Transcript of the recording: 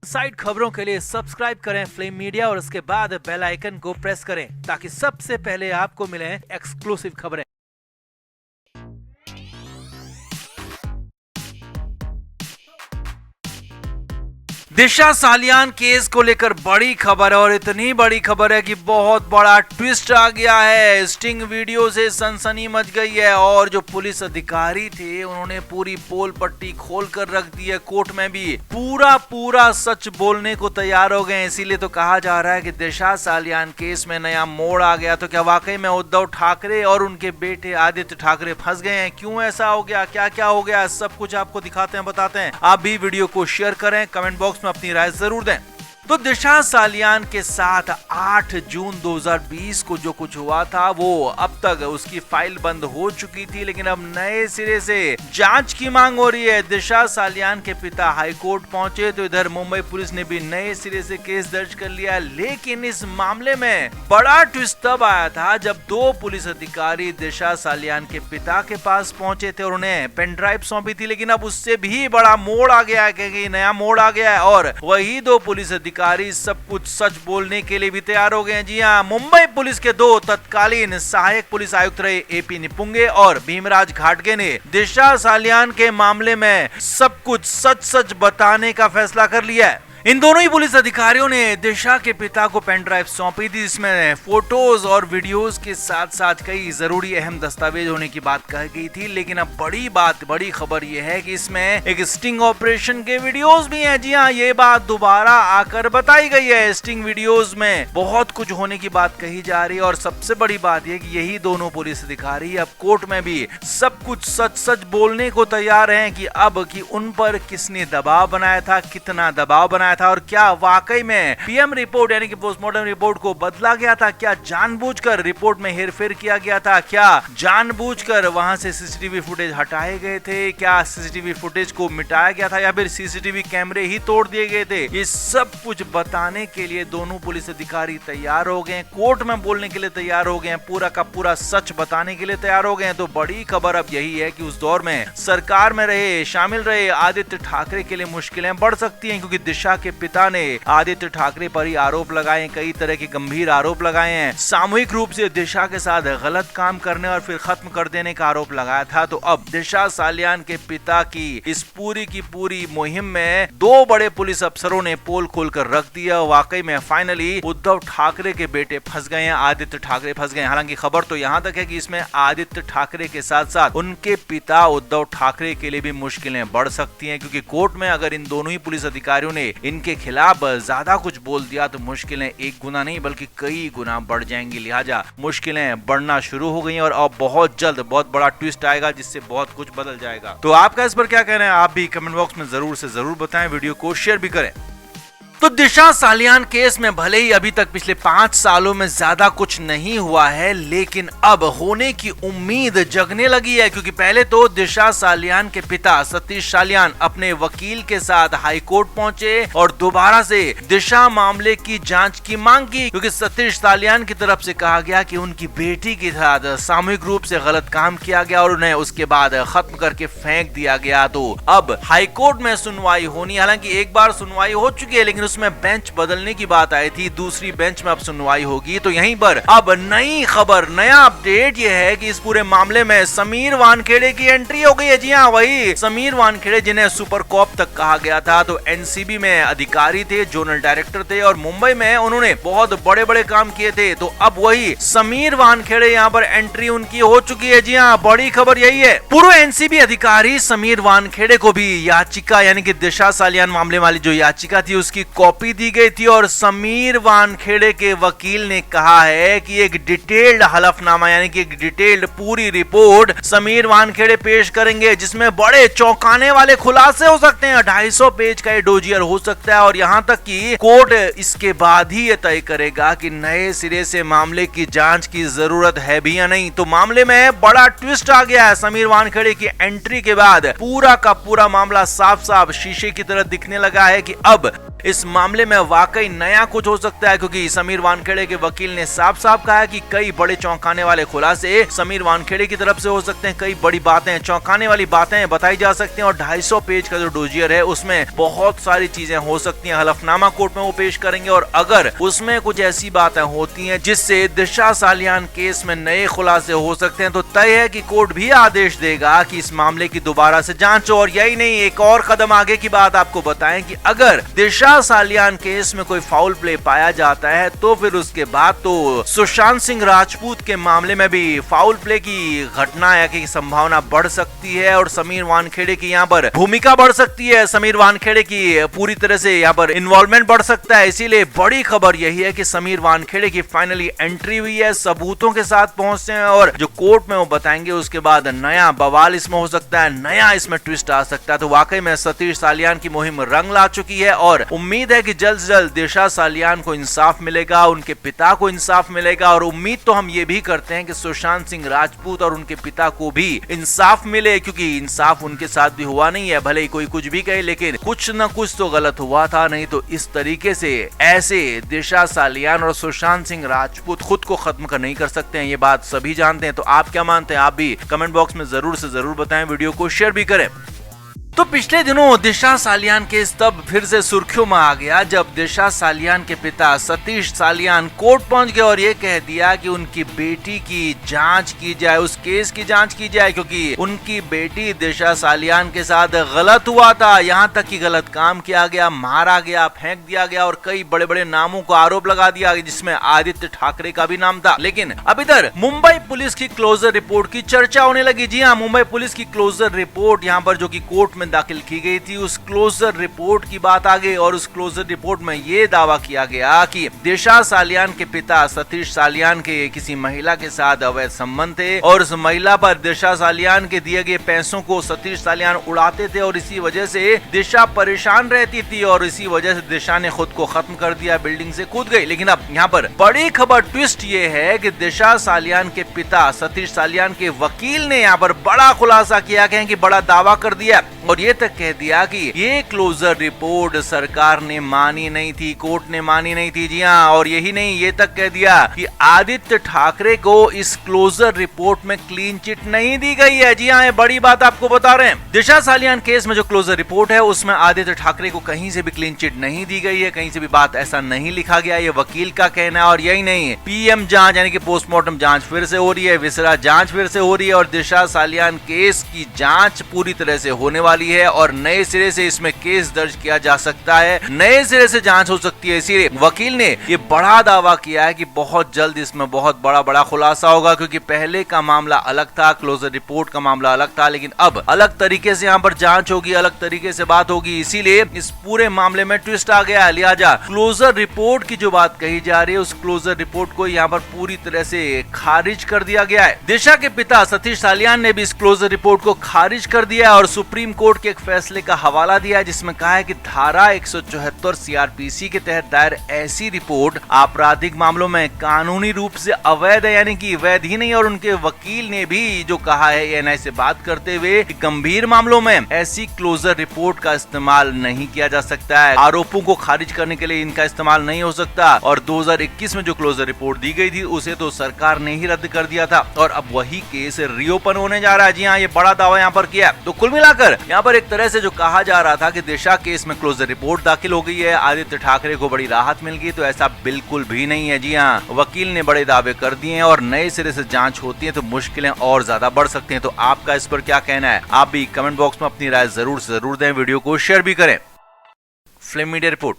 Side खबरों के लिए सब्सक्राइब करें फ्लेम मीडिया और उसके बाद बेल आइकन को प्रेस करें ताकि सबसे पहले आपको मिले एक्सक्लूसिव खबरें। दिशा सालियान केस को लेकर बड़ी खबर है और इतनी बड़ी खबर है कि बहुत बड़ा ट्विस्ट आ गया है। स्टिंग वीडियो से सनसनी मच गई है और जो पुलिस अधिकारी थे उन्होंने पूरी पोल पट्टी खोल कर रख दी है। कोर्ट में भी पूरा सच बोलने को तैयार हो गए। इसीलिए तो कहा जा रहा है कि दिशा सालियान केस में नया मोड़ आ गया। तो क्या वाकई में उद्धव ठाकरे और उनके बेटे आदित्य ठाकरे फंस गए हैं? क्यों ऐसा हो गया, क्या हो गया, सब कुछ आपको दिखाते हैं, बताते हैं। आप भी वीडियो को शेयर करें, कमेंट बॉक्स में अपनी राय जरूर दें। तो दिशा सालियान के साथ 8 जून 2020 को जो कुछ हुआ था वो अब तक उसकी फाइल बंद हो चुकी थी, लेकिन अब नए सिरे से जांच की मांग हो रही है। दिशा सालियान के पिता हाई कोर्ट पहुंचे तो इधर मुंबई पुलिस ने भी नए सिरे से केस दर्ज कर लिया। लेकिन इस मामले में बड़ा ट्विस्ट तब आया था जब 2 पुलिस अधिकारी दिशा सालियान के पिता के पास पहुंचे थे और उन्हें पेन ड्राइव सौंपी थी। लेकिन अब उससे भी बड़ा मोड़ आ गया है, क्योंकि नया मोड़ आ गया है और वही 2 पुलिस अधिकारी सब कुछ सच बोलने के लिए भी तैयार हो गए हैं। जी हां, मुंबई पुलिस के 2 तत्कालीन सहायक पुलिस आयुक्त रहे एपी निपुंगे और भीमराज घाटगे ने दिशा सालियान के मामले में सब कुछ सच बताने का फैसला कर लिया है। इन दोनों ही पुलिस अधिकारियों ने दिशा के पिता को पेन ड्राइव सौंपी थी, जिसमें फोटोज और वीडियोस के साथ साथ कई जरूरी अहम दस्तावेज होने की बात कही गई थी। लेकिन अब बड़ी खबर यह है कि इसमें एक स्टिंग ऑपरेशन के वीडियोस भी हैं। जी हाँ, ये बात दोबारा आकर बताई गई है। स्टिंग वीडियोस में बहुत कुछ होने की बात कही जा रही है और सबसे बड़ी बात यह कि यही दोनों पुलिस अधिकारी अब कोर्ट में भी सब कुछ सच बोलने को तैयार हैं कि अब कि उन पर किसने दबाव बनाया था, कितना दबाव बनाया था और क्या वाकई में पीएम रिपोर्ट यानी कि पोस्टमार्टम रिपोर्ट को बदला गया था, क्या जानबूझकर रिपोर्ट में हेरफेर किया गया था, क्या जानबूझकर वहां से सीसीटीवी फुटेज हटाए गए थे, क्या सीसीटीवी फुटेज को मिटाया गया था या फिर सीसीटीवी कैमरे ही तोड़ दिए गए थे। ये सब कुछ बताने के लिए दोनों पुलिस अधिकारी तैयार हो गए, कोर्ट में बोलने के लिए तैयार हो गए, पूरा का पूरा सच बताने के लिए तैयार हो गए। तो बड़ी खबर अब यही है कि उस दौर में सरकार में शामिल रहे आदित्य ठाकरे के लिए मुश्किलें बढ़ सकती हैं, क्योंकि दिशा के पिता ने आदित्य ठाकरे पर ही आरोप लगाए, कई तरह के गंभीर आरोप लगाए हैं। सामूहिक रूप से दिशा के साथ गलत काम करने और फिर खत्म कर देने का आरोप लगाया था। तो अब दिशा सालियान के पिता की इस पूरी की पूरी मुहिम में 2 बड़े पुलिस अफसरों ने पोल खोलकर रख दिया। वाकई में फाइनली उद्धव ठाकरे के बेटे फंस गए हैं, आदित्य ठाकरे फंस गए। हालांकि खबर तो यहाँ तक है कि इसमें आदित्य ठाकरे के साथ साथ उनके पिता उद्धव ठाकरे के लिए भी मुश्किलें बढ़ सकती हैं, क्योंकि कोर्ट में अगर इन दोनों ही पुलिस अधिकारियों ने इनके खिलाफ ज्यादा कुछ बोल दिया तो मुश्किलें एक गुना नहीं बल्कि कई गुना बढ़ जाएंगी। लिहाजा मुश्किलें बढ़ना शुरू हो गई हैं और अब बहुत जल्द बहुत बड़ा ट्विस्ट आएगा जिससे बहुत कुछ बदल जाएगा। तो आपका इस पर क्या कहना है, आप भी कमेंट बॉक्स में जरूर से जरूर बताएं, वीडियो को शेयर भी करें। तो दिशा सालियान केस में भले ही अभी तक पिछले 5 सालों में ज्यादा कुछ नहीं हुआ है, लेकिन अब होने की उम्मीद जगने लगी है, क्योंकि पहले तो दिशा सालियान के पिता सतीश सालियान अपने वकील के साथ हाई कोर्ट पहुंचे और दोबारा से दिशा मामले की जांच की मांग की, क्योंकि सतीश सालियान की तरफ से कहा गया कि उनकी बेटी के साथ सामूहिक रूप से गलत काम किया गया और उन्हें उसके बाद खत्म करके फेंक दिया गया। तो अब हाई कोर्ट में सुनवाई होनी, हालांकि एक बार सुनवाई हो चुकी है लेकिन उसमें बेंच बदलने की बात आई थी, दूसरी बेंच में अब सुनवाई होगी। तो यहीं पर अब नई खबर, नया अपडेट ये है कि इस पूरे मामले में समीर वानखेड़े की एंट्री हो गई है। जी हाँ, वही समीर वानखेड़े जिन्हें सुपर कॉप तक कहा गया था। तो एनसीबी में अधिकारी थे, जोनल डायरेक्टर थे और मुंबई में उन्होंने बहुत बड़े काम किए थे। तो अब वही समीर वानखेड़े यहाँ पर एंट्री उनकी हो चुकी है। जी हाँ, बड़ी खबर यही है। पूर्व एनसीबी अधिकारी समीर वानखेड़े को भी याचिका यानी कि दिशा सालियान मामले वाली जो याचिका थी उसकी कॉपी दी गई थी और समीर वानखेड़े के वकील ने कहा है कि एक डिटेल्ड हलफनामा यानी कि एक डिटेल्ड पूरी रिपोर्ट समीर वानखेड़े पेश करेंगे, जिसमें बड़े चौंकाने वाले खुलासे हो सकते हैं। 250 पेज का ये डोजियर हो सकता है और यहां तक कि कोर्ट इसके बाद ही ये तय करेगा कि नए सिरे से मामले की जांच की जरूरत है भी या नहीं। तो मामले में बड़ा ट्विस्ट आ गया है। समीर वानखेड़े की एंट्री के बाद पूरा का पूरा मामला साफ शीशे की तरह दिखने लगा है कि अब इस मामले में वाकई नया कुछ हो सकता है, क्योंकि समीर वानखेड़े के वकील ने साफ साफ कहा है कि कई बड़े चौंकाने वाले खुलासे समीर वानखेड़े की तरफ से हो सकते हैं। कई बड़ी बातें, चौंकाने वाली बातें बताई जा सकती हैं और 250 पेज का जो डोजियर है उसमें बहुत सारी चीजें हो सकती हैं। हलफनामा कोर्ट में वो पेश करेंगे और अगर उसमें कुछ ऐसी बातें होती हैं जिससे दिशा सालियान केस में नए खुलासे हो सकते हैं तो तय है कि कोर्ट भी आदेश देगा कि इस मामले की दोबारा से जांच हो। और यही नहीं, एक और कदम आगे की बात आपको बताएं कि अगर दिशा सालियान केस में कोई फाउल प्ले पाया जाता है तो फिर उसके बाद तो सुशांत सिंह राजपूत के मामले में भी फाउल प्ले की घटना या की संभावना बढ़ सकती है और समीर वानखेड़े की यहाँ पर भूमिका बढ़ सकती है, समीर वानखेड़े की पूरी तरह से यहाँ पर इन्वॉल्वमेंट बढ़ सकता है। इसीलिए बड़ी खबर यही है कि समीर वानखेड़े की फाइनली एंट्री हुई है, सबूतों के साथ पहुंचते हैं और जो कोर्ट में वो बताएंगे उसके बाद नया बवाल इसमें हो सकता है, नया इसमें ट्विस्ट आ सकता है। तो वाकई में सतीश सालियान की मुहिम रंग ला चुकी है और उम्मीद है कि जल्द से जल्द दिशा सालियान को इंसाफ मिलेगा, उनके पिता को इंसाफ मिलेगा और उम्मीद तो हम ये भी करते हैं कि सुशांत सिंह राजपूत और उनके पिता को भी इंसाफ मिले, क्योंकि इंसाफ उनके साथ भी हुआ नहीं है। भले ही कोई कुछ भी कहे लेकिन कुछ न कुछ तो गलत हुआ था, नहीं तो इस तरीके से ऐसे दिशा सालियान और सुशांत सिंह राजपूत खुद को खत्म कर नहीं कर सकते हैं, ये बात सभी जानते हैं। तो आप क्या मानते हैं, आप भी कमेंट बॉक्स में जरूर से जरूर बताएं, वीडियो को शेयर भी करें। तो पिछले दिनों दिशा सालियान केस तब फिर से सुर्खियों में आ गया जब दिशा सालियान के पिता सतीश सालियान कोर्ट पहुंच गए और ये कह दिया कि उनकी बेटी की जांच की जाए, उस केस की जांच की जाए, क्योंकि उनकी बेटी दिशा सालियान के साथ गलत हुआ था। यहाँ तक कि गलत काम किया गया, मारा गया, फेंक दिया गया और कई बड़े बड़े नामों को आरोप लगा दिया जिसमें आदित्य ठाकरे का भी नाम था। लेकिन अब इधर मुंबई पुलिस की क्लोजर रिपोर्ट की चर्चा होने लगी। जी हाँ, मुंबई पुलिस की क्लोजर रिपोर्ट यहाँ पर जो की कोर्ट दाखिल की गई थी, उस क्लोजर रिपोर्ट की बात आ गई और उस क्लोजर रिपोर्ट में ये दावा किया गया कि दिशा सालियान के पिता सतीश सालियान के किसी महिला के साथ अवैध संबंध थे और उस महिला पर दिशा सालियान के दिए गए पैसों को सतीश सालियान उड़ाते थे और इसी वजह से दिशा परेशान रहती थी और इसी वजह से दिशा ने खुद को खत्म कर दिया, बिल्डिंग से कूद गई। लेकिन अब यहाँ पर बड़ी खबर, ट्विस्ट ये है कि दिशा सालियान के पिता सतीश सालियान के वकील ने यहाँ पर बड़ा खुलासा किया, कहें कि बड़ा दावा कर दिया और ये तक कह दिया कि ये क्लोजर रिपोर्ट सरकार ने मानी नहीं थी, कोर्ट ने मानी नहीं थी। जी हाँ, और यही नहीं, ये तक कह दिया कि आदित्य ठाकरे को इस क्लोजर रिपोर्ट में क्लीन चिट नहीं दी गई है। जी हाँ, ये बड़ी बात आपको बता रहे हैं। दिशा सालियान केस में जो क्लोजर रिपोर्ट है उसमें आदित्य ठाकरे को कहीं से भी क्लीन चिट नहीं दी गई है, कहीं से भी बात ऐसा नहीं लिखा गया, ये वकील का कहना है। और यही नहीं, पीएम जांच यानी कि पोस्टमार्टम जांच फिर से हो रही है, विसरा जांच फिर से हो रही है और दिशा सालियान केस की जांच पूरी तरह से होने वाली है और नए सिरे से इसमें केस दर्ज किया जा सकता है, नए सिरे से जांच हो सकती है। इसीलिए वकील ने ये बड़ा दावा किया है कि बहुत जल्द इसमें बहुत बड़ा खुलासा होगा, क्योंकि पहले का मामला अलग था, क्लोजर रिपोर्ट का मामला अलग था, लेकिन अब अलग तरीके से यहाँ पर जांच होगी, अलग तरीके से बात होगी। इसीलिए इस पूरे मामले में ट्विस्ट आ गया है। लिहाजा क्लोजर रिपोर्ट की जो बात कही जा रही है उस क्लोजर रिपोर्ट को यहाँ पर पूरी तरह से खारिज कर दिया गया है। दिशा के पिता सतीश सालियान ने भी इस क्लोजर रिपोर्ट को खारिज कर दिया और सुप्रीम कोर्ट के एक फैसले का हवाला दिया है जिसमें कहा है कि धारा 174 सीआरपीसी के तहत दायर ऐसी रिपोर्ट आपराधिक मामलों में कानूनी रूप से अवैध है, यानी कि वैध ही नहीं। और उनके वकील ने भी जो कहा है एएनआई से बात करते हुए कि गंभीर मामलों में ऐसी क्लोजर रिपोर्ट का इस्तेमाल नहीं किया जा सकता है, आरोपों को खारिज करने के लिए इनका इस्तेमाल नहीं हो सकता। और 2021 में जो क्लोजर रिपोर्ट दी गई थी उसे तो सरकार ने ही रद्द कर दिया था और अब वही केस रीओपन होने जा रहा है। जी हाँ, ये बड़ा दावा यहाँ पर किया। तो कुल मिलाकर यहाँ पर एक तरह से जो कहा जा रहा था कि दिशा केस में क्लोजर रिपोर्ट दाखिल हो गई है, आदित्य ठाकरे को बड़ी राहत मिल गई, तो ऐसा बिल्कुल भी नहीं है। जी हाँ, वकील ने बड़े दावे कर दिए हैं और नए सिरे से जांच होती है तो मुश्किलें और ज्यादा बढ़ सकती हैं। तो आपका इस पर क्या कहना है, आप भी कमेंट बॉक्स में अपनी राय जरूर से जरूर दें, वीडियो को शेयर भी करें। Flame media report.